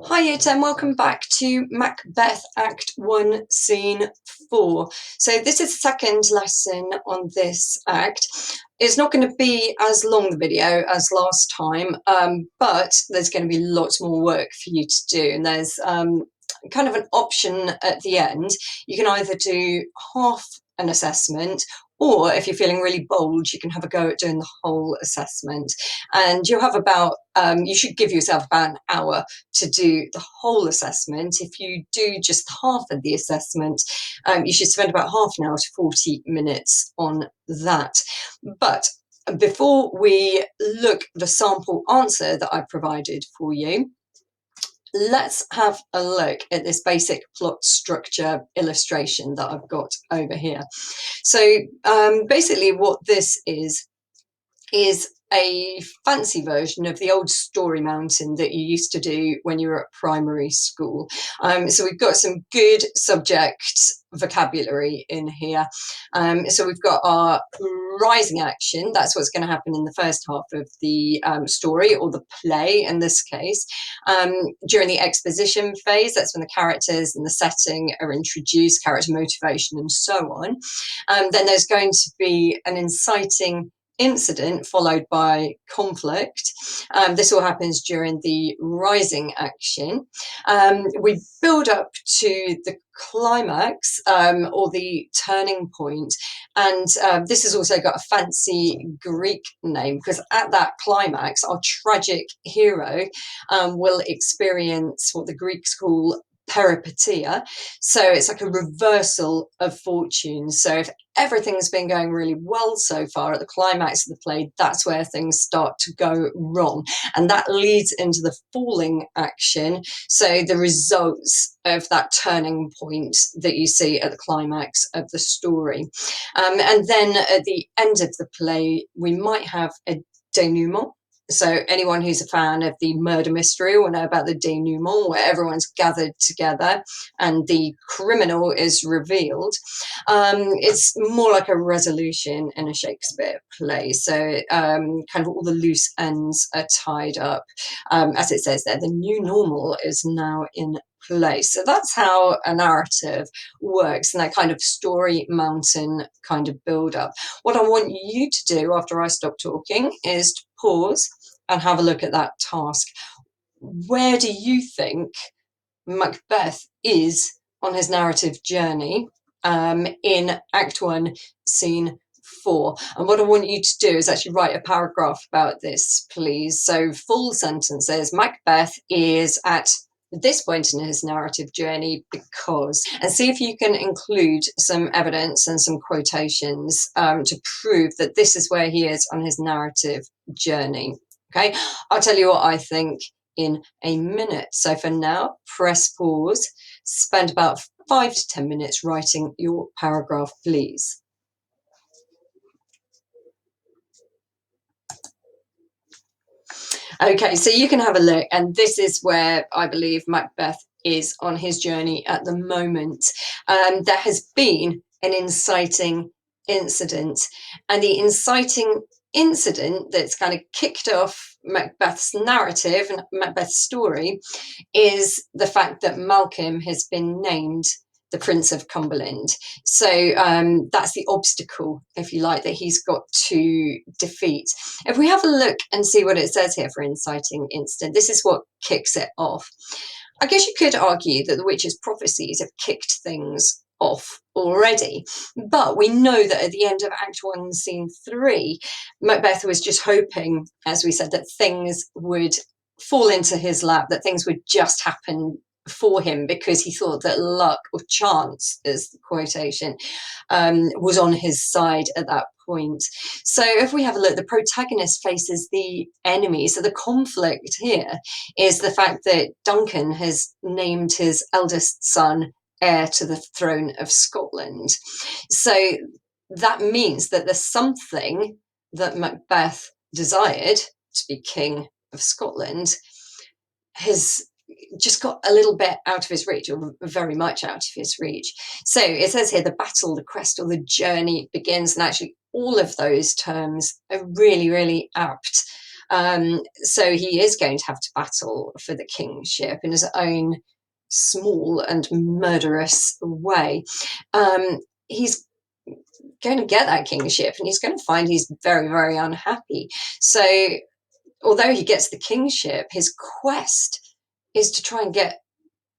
Hi Year 10, welcome back to Macbeth Act 1, Scene 4. So this is the second lesson on this act. It's not going to be as long the video as last time, but there's going to be lots more work for you to do. And there's kind of an option at the end. You can either do half an assessment, or if you're feeling really bold, you can have a go at doing the whole assessment. And you'll have about, you should give yourself about an hour to do the whole assessment. If you do just half of the assessment, you should spend about half an hour to 40 minutes on that. But before we look at the sample answer that I provided for you, let's have a look at this basic plot structure illustration that I've got over here. So basically what this is a fancy version of the old story mountain that you used to do when you were at primary school. So we've got some good subject vocabulary in here. So we've got our rising action. That's what's going to happen in the first half of the story, or the play in this case. During the exposition phase, that's when the characters and the setting are introduced, character motivation and so on. Then there's going to be an inciting incident followed by conflict. This all happens during the rising action. We build up to the climax, or the turning point, and this has also got a fancy Greek name, because at that climax our tragic hero will experience what the Greeks call peripeteia. So it's like a reversal of fortune. So if everything's been going really well so far, at the climax of the play, that's where things start to go wrong. And that leads into the falling action. So the results of that turning point that you see at the climax of the story. And then at the end of the play, we might have a denouement. So anyone who's a fan of the murder mystery will know about the denouement, where everyone's gathered together and the criminal is revealed. It's more like a resolution in a Shakespeare play. So kind of all the loose ends are tied up. As it says there, the new normal is now in place. So that's how a narrative works, and that kind of story mountain kind of build up. What I want you to do after I stop talking is to pause and have a look at that task. Where do you think Macbeth is on his narrative journey in Act 1, Scene 4? And what I want you to do is actually write a paragraph about this, please. So full sentences. Macbeth is at this point in his narrative journey because, and see if you can include some evidence and some quotations to prove that this is where he is on his narrative journey. Okay, I'll tell you what I think in a minute. So for now, press pause, spend about 5 to 10 minutes writing your paragraph, please. Okay, so you can have a look, and this is where I believe Macbeth is on his journey at the moment. There has been an inciting incident, and the inciting incident that's kind of kicked off Macbeth's narrative and Macbeth's story is the fact that Malcolm has been named the Prince of Cumberland. So that's the obstacle, if you like, that he's got to defeat. If we have a look and see what it says here for inciting incident, this is what kicks it off. I guess you could argue that the witch's prophecies have kicked things off already, but we know that at the end of Act 1, Scene 3, Macbeth was just hoping, as we said, that things would fall into his lap, that things would just happen for him, because he thought that luck, or chance is the quotation, was on his side at that point. So if we have a look, the protagonist faces the enemy. So the conflict here is the fact that Duncan has named his eldest son heir to the throne of Scotland. So that means that there's something that Macbeth desired, to be king of Scotland, has just got a little bit out of his reach, or very much out of his reach. So it says here, the battle, the quest, or the journey begins. And actually all of those terms are really, really apt. So he is going to have to battle for the kingship in his own small and murderous way. He's going to get that kingship, and he's going to find he's very, very unhappy. So although he gets the kingship, his quest is to try and get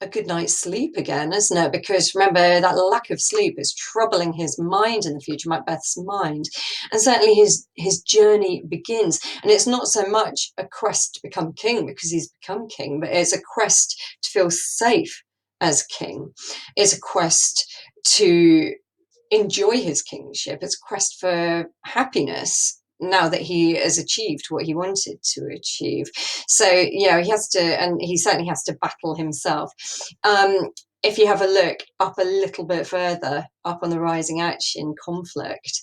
a good night's sleep again, isn't it? Because remember, that lack of sleep is troubling his mind in the future, Macbeth's mind. And certainly his journey begins. And it's not so much a quest to become king because he's become king, but it's a quest to feel safe as king. It's a quest to enjoy his kingship. It's a quest for happiness now that he has achieved what he wanted to achieve. So yeah, he has to, and he certainly has to battle himself. If you have a look up a little bit further, up on the rising action conflict,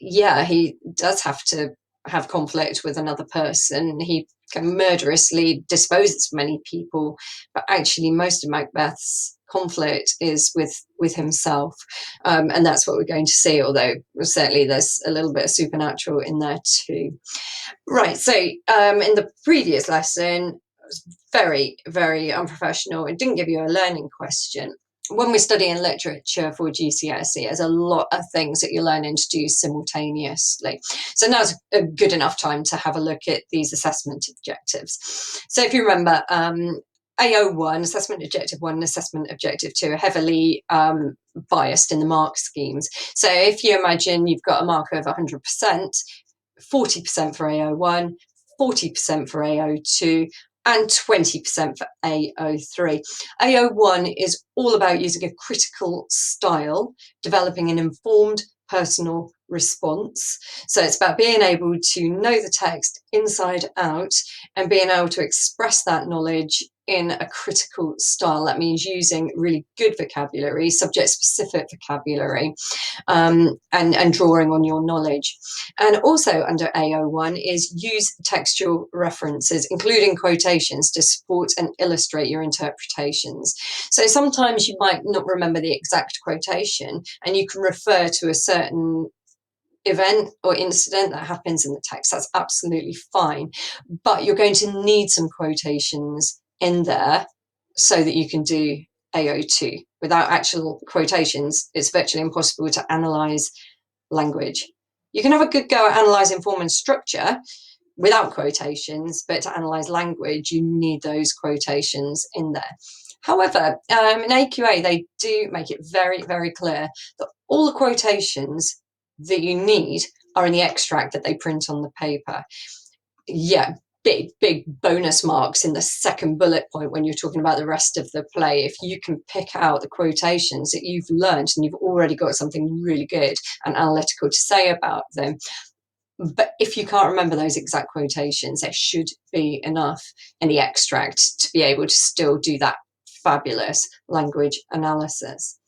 yeah, he does have to have conflict with another person. He can murderously disposes of many people, but actually most of Macbeth's conflict is with himself, and that's what we're going to see, although certainly there's a little bit of supernatural in there too. Right, so in the previous lesson, it was very, very unprofessional. It didn't give you a learning question. When we're studying literature for GCSE, there's a lot of things that you're learning to do simultaneously. So now's a good enough time to have a look at these assessment objectives. So if you remember, AO1, Assessment Objective 1 and Assessment Objective 2 are heavily biased in the mark schemes. So if you imagine you've got a mark of 100%, 40% for AO1, 40% for AO2, and 20% for AO3. AO1 is all about using a critical style, developing an informed personal response. So it's about being able to know the text inside out and being able to express that knowledge in a critical style. That means using really good vocabulary, subject-specific vocabulary, and drawing on your knowledge. And also under AO1 is use textual references, including quotations, to support and illustrate your interpretations. So sometimes you might not remember the exact quotation, and you can refer to a certain event or incident that happens in the text. That's absolutely fine. But you're going to need some quotations in there so that you can do AO2. Without actual quotations, it's virtually impossible to analyse language. You can have a good go at analysing form and structure without quotations, but to analyse language, you need those quotations in there. However, in AQA, they do make it very, very clear that all the quotations that you need are in the extract that they print on the paper. Yeah, big bonus marks in the second bullet point when you're talking about the rest of the play. If you can pick out the quotations that you've learned and you've already got something really good and analytical to say about them. But if you can't remember those exact quotations, there should be enough in the extract to be able to still do that fabulous language analysis.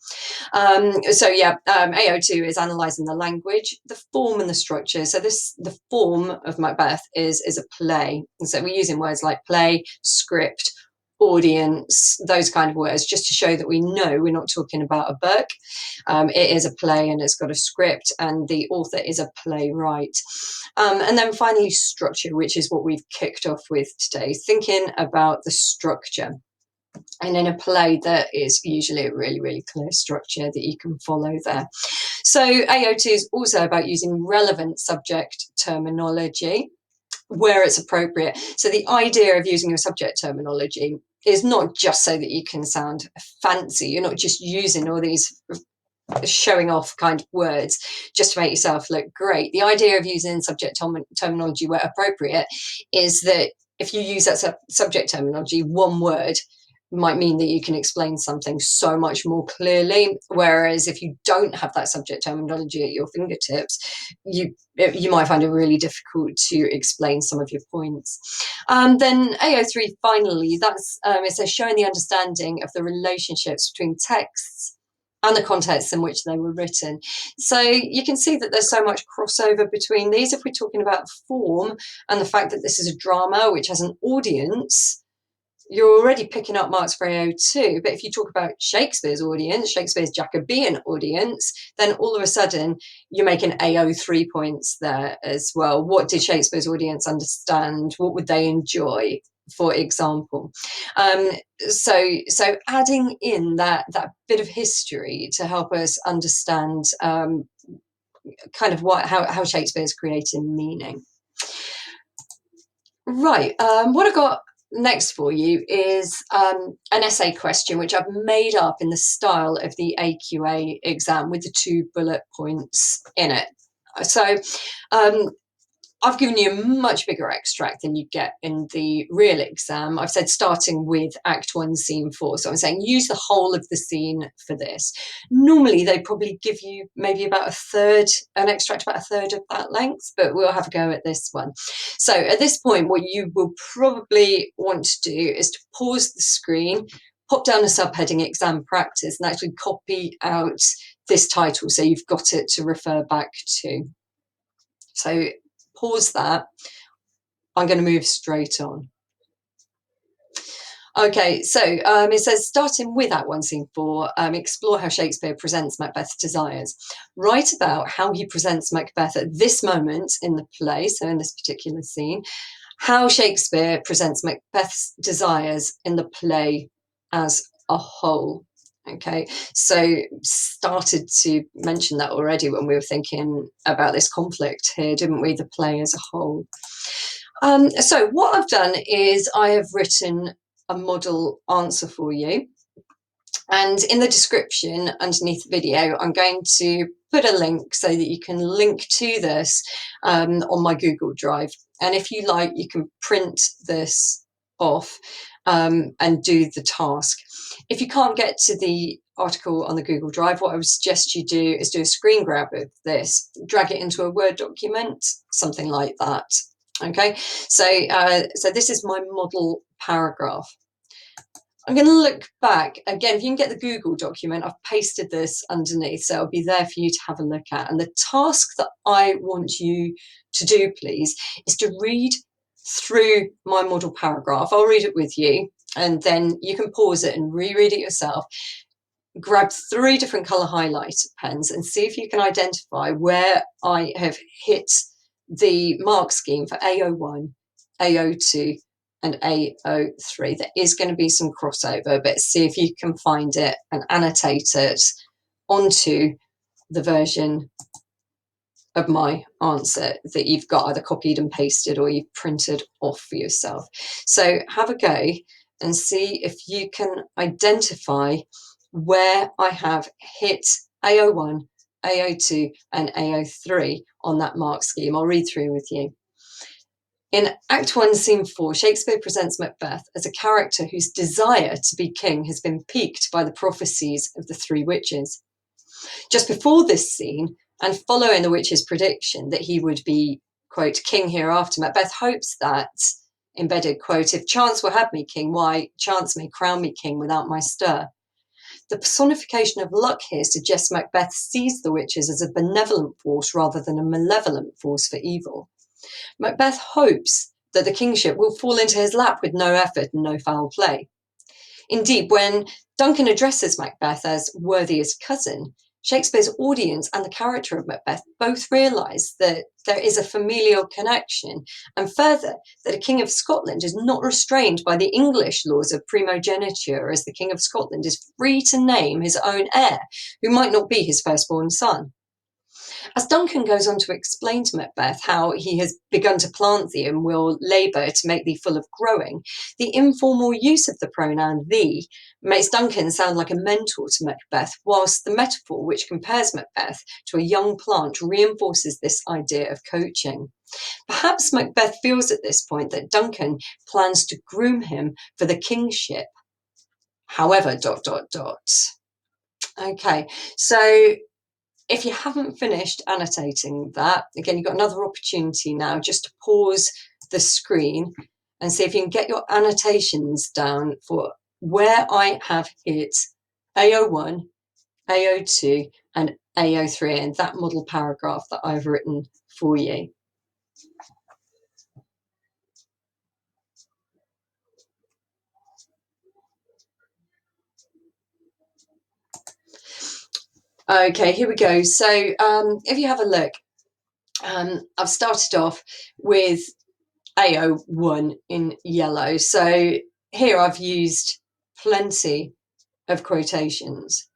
So yeah, AO2 is analysing the language, the form and the structure. So the form of Macbeth is a play. And so we're using words like play, script, audience, those kind of words, just to show that we know we're not talking about a book. It is a play and it's got a script, and the author is a playwright. And then finally, structure, which is what we've kicked off with today, thinking about the structure. And in a play, there is usually a really, really clear structure that you can follow there. So AO2 is also about using relevant subject terminology where it's appropriate. So the idea of using your subject terminology is not just so that you can sound fancy. You're not just using all these showing off kind of words just to make yourself look great. The idea of using subject terminology where appropriate is that if you use that subject terminology, one word might mean that you can explain something so much more clearly, whereas if you don't have that subject terminology at your fingertips, you might find it really difficult to explain some of your points. Then AO3 finally, that's it says showing the understanding of the relationships between texts and the contexts in which they were written. So you can see that there's so much crossover between these. If we're talking about form and the fact that this is a drama which has an audience, you're already picking up marks for AO2, but if you talk about Shakespeare's audience, Shakespeare's Jacobean audience, then all of a sudden you're making AO3 points there as well. What did Shakespeare's audience understand? What would they enjoy, for example? So adding in that bit of history to help us understand kind of how Shakespeare's creating meaning. Right, what I've got next for you is an essay question which I've made up in the style of the AQA exam with the 2 bullet points in it. So I've given you a much bigger extract than you get in the real exam. I've said starting with Act 1, Scene 4. So I'm saying use the whole of the scene for this. Normally, they probably give you maybe about an extract about a third of that length, but we'll have a go at this one. So at this point, what you will probably want to do is to pause the screen, pop down the subheading exam practice, and actually copy out this title so you've got it to refer back to. So pause that. I'm going to move straight on. Okay, so it says, starting with Act 1, Scene 4, explore how Shakespeare presents Macbeth's desires. Write about how he presents Macbeth at this moment in the play, so in this particular scene, how Shakespeare presents Macbeth's desires in the play as a whole. Okay, so started to mention that already when we were thinking about this conflict here, didn't we? The play as a whole. So what I've done is I have written a model answer for you. And in the description underneath the video, I'm going to put a link so that you can link to this on my Google Drive. And if you like, you can print this off and do the task. If you can't get to the article on the Google Drive, what I would suggest you do is do a screen grab of this, drag it into a Word document, something like that. Okay, so this is my model paragraph. I'm going to look back again. If you can get the Google document, I've pasted this underneath, so it'll be there for you to have a look at. And the task that I want you to do, please, is to read through my model paragraph. I'll read it with you, and then you can pause it and reread it yourself. Grab 3 different colour highlighter pens and see if you can identify where I have hit the mark scheme for AO1, AO2, and AO3. There is going to be some crossover, but see if you can find it and annotate it onto the version of my answer that you've got either copied and pasted or you've printed off for yourself. So have a go and see if you can identify where I have hit AO1, AO2, and AO3 on that mark scheme. I'll read through with you. In Act 1, Scene 4, Shakespeare presents Macbeth as a character whose desire to be king has been piqued by the prophecies of the 3 witches. Just before this scene, and following the witch's prediction that he would be, quote, king hereafter, Macbeth hopes that, embedded, quote, if chance will have me king, why, chance may crown me king without my stir. The personification of luck here suggests Macbeth sees the witches as a benevolent force rather than a malevolent force for evil. Macbeth hopes that the kingship will fall into his lap with no effort and no foul play. Indeed, when Duncan addresses Macbeth as worthiest cousin, Shakespeare's audience and the character of Macbeth both realise that there is a familial connection, and further, that a King of Scotland is not restrained by the English laws of primogeniture, as the King of Scotland is free to name his own heir, who might not be his firstborn son. As Duncan goes on to explain to Macbeth how he has begun to plant thee and will labour to make thee full of growing, the informal use of the pronoun thee makes Duncan sound like a mentor to Macbeth, whilst the metaphor which compares Macbeth to a young plant reinforces this idea of coaching. Perhaps Macbeth feels at this point that Duncan plans to groom him for the kingship. However, ... Okay, so if you haven't finished annotating that, again, you've got another opportunity now just to pause the screen and see if you can get your annotations down for where I have hit AO1, AO2, and AO3 in that model paragraph that I've written for you. Okay, here we go. So if you have a look, I've started off with AO1 in yellow. So here I've used plenty of quotations.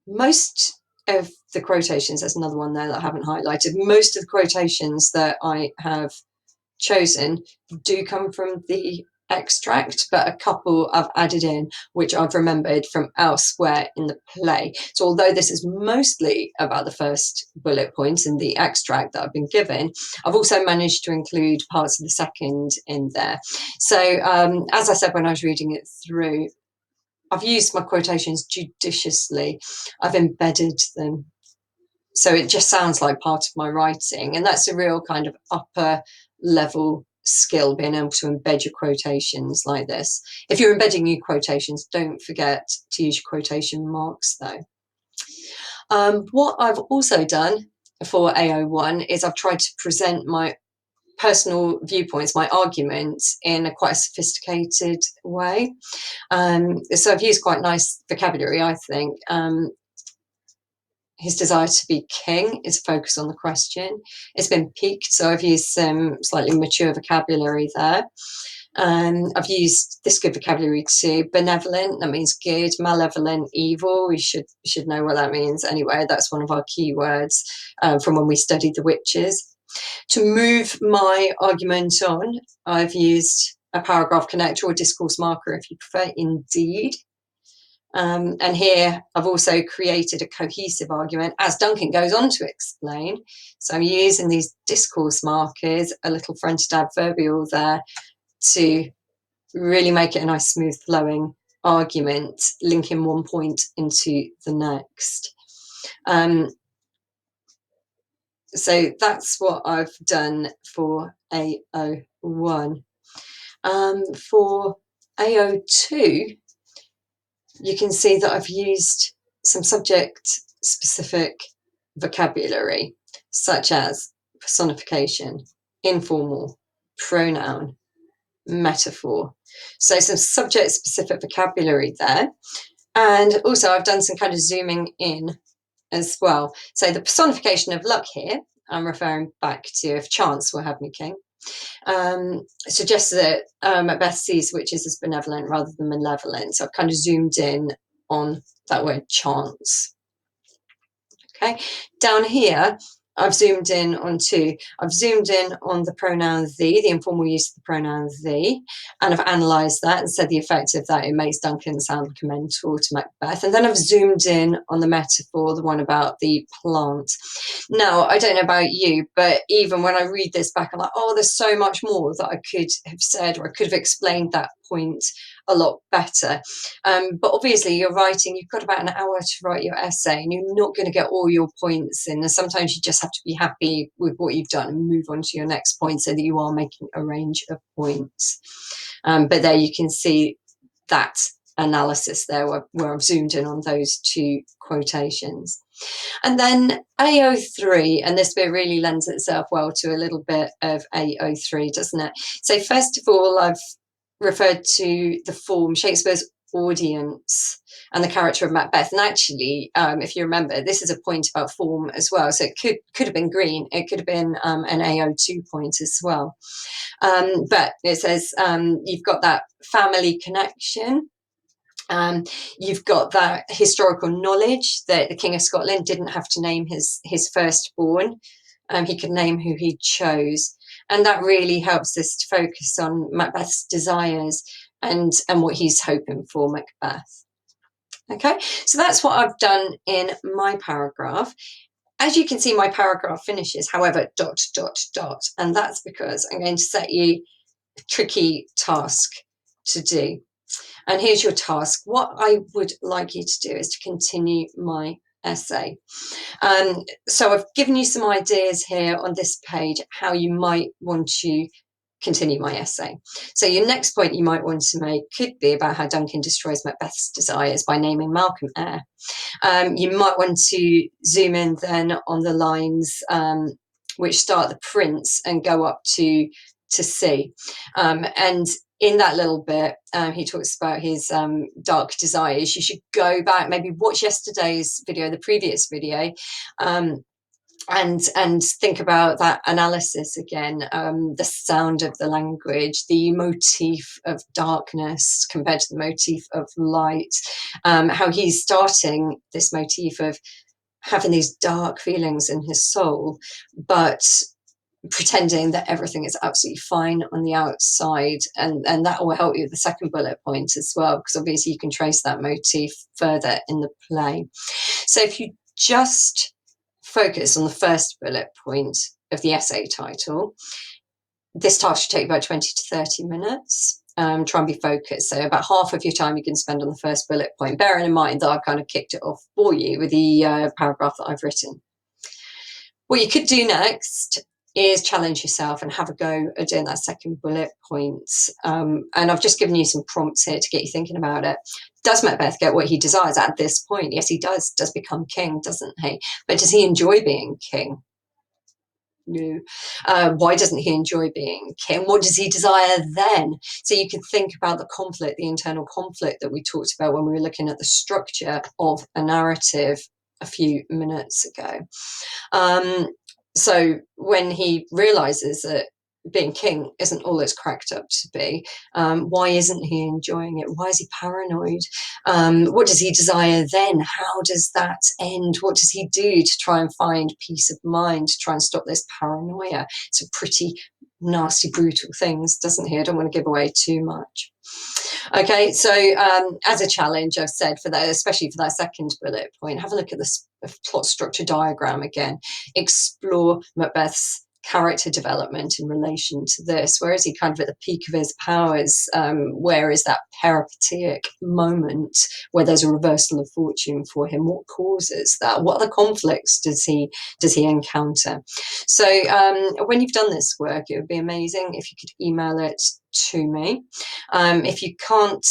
Most of the quotations, there's another one there that I haven't highlighted, most of the quotations that I have chosen do come from the extract, but a couple I've added in which I've remembered from elsewhere in the play. So although this is mostly about the first bullet point in the extract that I've been given, I've also managed to include parts of the second in there. So as I said when I was reading it through, I've used my quotations judiciously. I've embedded them, so it just sounds like part of my writing, and that's a real kind of upper level skill, being able to embed your quotations like this. If you're embedding your quotations, don't forget to use your quotation marks though. What I've also done for AO1 is I've tried to present my personal viewpoints, my arguments, in a quite a sophisticated way. So I've used quite nice vocabulary, I think. His desire to be king is focused on the question. It's been piqued, so I've used some slightly mature vocabulary there. I've used this good vocabulary too. Benevolent, that means good. Malevolent, evil. We should know what that means anyway. That's one of our key words from when we studied the witches. To move my argument on, I've used a paragraph connector or discourse marker, if you prefer, indeed. And here I've also created a cohesive argument, as Duncan goes on to explain. So I'm using these discourse markers, a little fronted adverbial there, to really make it a nice, smooth flowing argument, linking one point into the next. So that's what I've done for AO1. For AO2, you can see that I've used some subject-specific vocabulary, such as personification, informal, pronoun, metaphor. So some subject-specific vocabulary there. And also I've done some kind of zooming in as well. So the personification of luck here, I'm referring back to if chance will have me king, suggests that Macbeth sees witches as benevolent rather than malevolent. So I've kind of zoomed in on that word chance. Okay, down here, I've zoomed in on two. I've zoomed in on the pronoun thee, the informal use of the pronoun thee, and I've analysed that and said the effect of that. It makes Duncan sound like a mentor to Macbeth. And then I've zoomed in on the metaphor, the one about the plant. Now, I don't know about you, but even when I read this back, I'm like, oh, there's so much more that I could have said, or I could have explained that point a lot better. But obviously you're writing, you've got about an hour to write your essay, and you're not going to get all your points in. And sometimes you just have to be happy with what you've done and move on to your next point so that you are making a range of points. But there you can see that analysis there where I've zoomed in on those two quotations. And then AO3, and this bit really lends itself well to a little bit of AO3, doesn't it? So first of all, I've referred to the form, Shakespeare's audience, and the character of Macbeth. And actually, if you remember, this is a point about form as well. So it could have been green. It could have been an AO2 point as well. But it says you've got that family connection. You've got that historical knowledge that the King of Scotland didn't have to name his firstborn. He could name who he chose. And that really helps us to focus on Macbeth's desires and what he's hoping for Macbeth. Okay, so that's what I've done in my paragraph. As you can see, my paragraph finishes, however, ... And that's because I'm going to set you a tricky task to do. And here's your task. What I would like you to do is to continue my essay. So I've given you some ideas here on this page how you might want to continue my essay. So your next point you might want to make could be about how Duncan destroys Macbeth's desires by naming Malcolm heir. You might want to zoom in then on the lines which start the prince and go up to C. And in that little bit, he talks about his dark desires. You should go back, maybe watch yesterday's video, the previous video, and think about that analysis again, the sound of the language, the motif of darkness compared to the motif of light, how he's starting this motif of having these dark feelings in his soul, but pretending that everything is absolutely fine on the outside. And that will help you with the second bullet point as well, because obviously you can trace that motif further in the play. So if you just focus on the first bullet point of the essay title, this task should take about 20 to 30 minutes. Try and be focused. So about half of your time you can spend on the first bullet point, bearing in mind that I've kind of kicked it off for you with the paragraph that I've written. What you could do next is challenge yourself and have a go at doing that second bullet point. And I've just given you some prompts here to get you thinking about it. Does Macbeth get what he desires at this point? Yes, he does become king, doesn't he? But does he enjoy being king? No. Why doesn't he enjoy being king? What does he desire then? So you could think about the conflict, the internal conflict that we talked about when we were looking at the structure of a narrative a few minutes ago. So when he realizes that being king isn't all it's cracked up to be, why isn't he enjoying it? Why is he paranoid? What does he desire then? How does that end? What does he do to try and find peace of mind, to try and stop this paranoia? It's a pretty nasty, brutal things, doesn't he? I don't want to give away too much. Okay, so as a challenge, I've said for that, especially for that second bullet point, have a look at this plot structure diagram again. Explore Macbeth's character development in relation to this. Where is he kind of at the peak of his powers? Where is that peripatetic moment where there's a reversal of fortune for him? What causes that? What other conflicts does he encounter? So when you've done this work, it would be amazing if you could email it to me. If you can't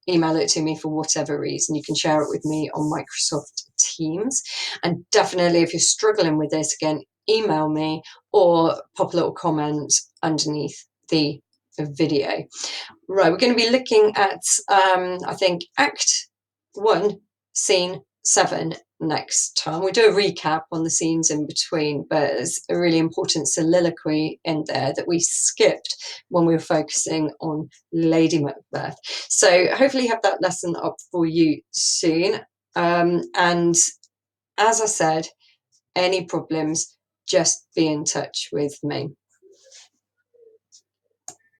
email it to me for whatever reason, you can share it with me on Microsoft Teams. And definitely, if you're struggling with this, again, email me or pop a little comment underneath the video. Right, we're going to be looking at, I think, Act 1, Scene 7 next time. We'll do a recap on the scenes in between, but there's a really important soliloquy in there that we skipped when we were focusing on Lady Macbeth. So hopefully you have that lesson up for you soon. And as I said, any problems, just be in touch with me.